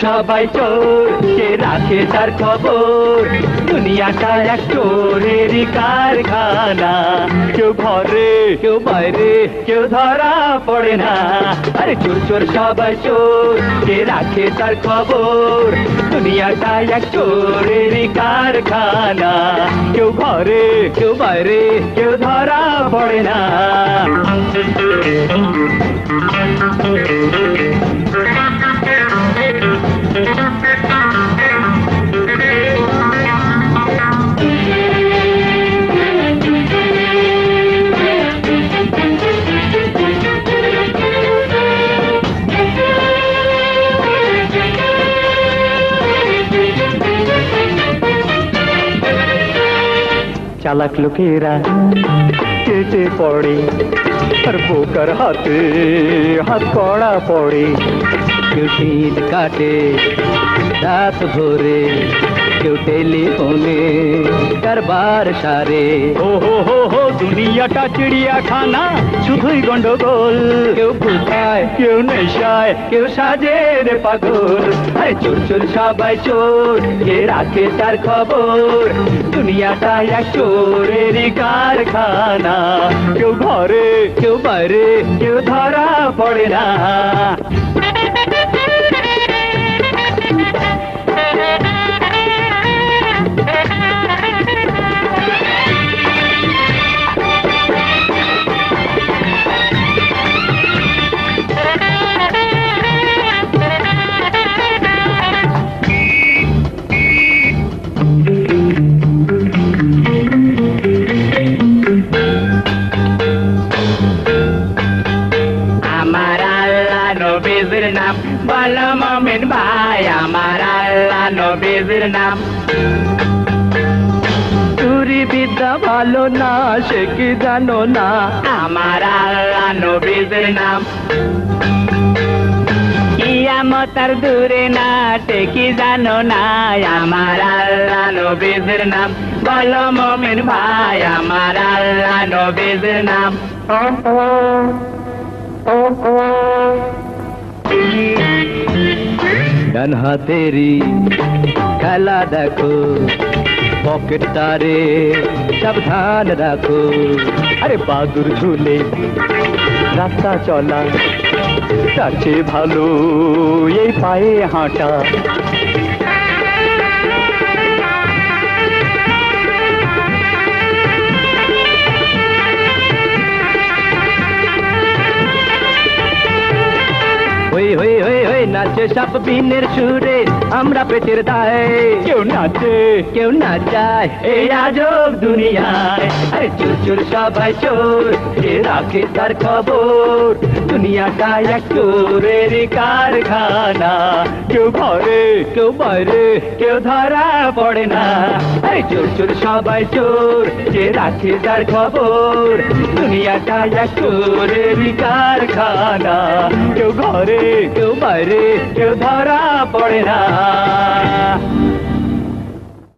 সবাই চোর, কে রাখে তার খবর? দুনিয়াটা এক চোরেরই কারখানা, কেউ ঘরে কেউ বাইরে, কেউ ধরা পড়ে না। আরে চোর চোর সবাই চোর, কে রাখে তার খবর? দুনিয়াটা এক চোরেরই কারখানা, কেউ ঘরে কেউ বাইরে, কেউ ধরা পড়ে না। চালাক লোকেরা কেটে পড়ে, আর বোকার হাতে হাত কড়া পড়ে। কেউ শীত কাটে রাত ভোরে, কেউ টেলিফোনে কারবার সারে। ও হো হো হো, দুনিয়াটা চিড়িয়াখানা, শুধুই গন্ডগোল। কেউ কোথায়, কেউ নেশায়, কেউ সাজে রে পাগল। আরে চোর চোর সবাই চোর, কে রাখে তার খবর? দুনিয়াটা এক চোরেরই কারখানা, কেউ ঘরে কেউ বাইরে, কেউ ধরা পড়ে না। নবীর নাম বলো মুমিন ভাই, আমার আল্লাহ নবীর নাম। চুরি বিদ্যা ভালো না, সে কি জানো না? আমার আল্লাহ নবীর নাম। কিয়ামতের দূরে না, সে কি জানো না? আমার আল্লাহ নবীর নাম। বলো মুমিন ভাই, আমার আল্লাহ নবীর নাম। ডান হাতেরি খেলা দেখো, পকেট তারে সাবধান রাখো। আরে বাদুর ঝুলে রাস্তা চলা, তার চেয়ে ভালো এই পায়ে হাঁটা। হই হই হই হই নাচে সাপ বিনের সুরে, আমরা পেটের দায়ে। কেউ নাচে কেউ নাচায় এই আজব দুনিয়ায়। আরে চোর চোর সবাই চোর, কে রাখে তার খবর? দুনিয়াটা এক চোরেরই কারখানা, কেউ ঘরে কেউ বাইরে, কেউ ধরা পড়ে না। আরে চোর চোর সবাই চোর, কে রাখে তার খবর? দুনিয়াটা এক চোরেরই কারখানা, কেউ ঘরে কেউ বাইরে, কেউ ধরা পড়ে না।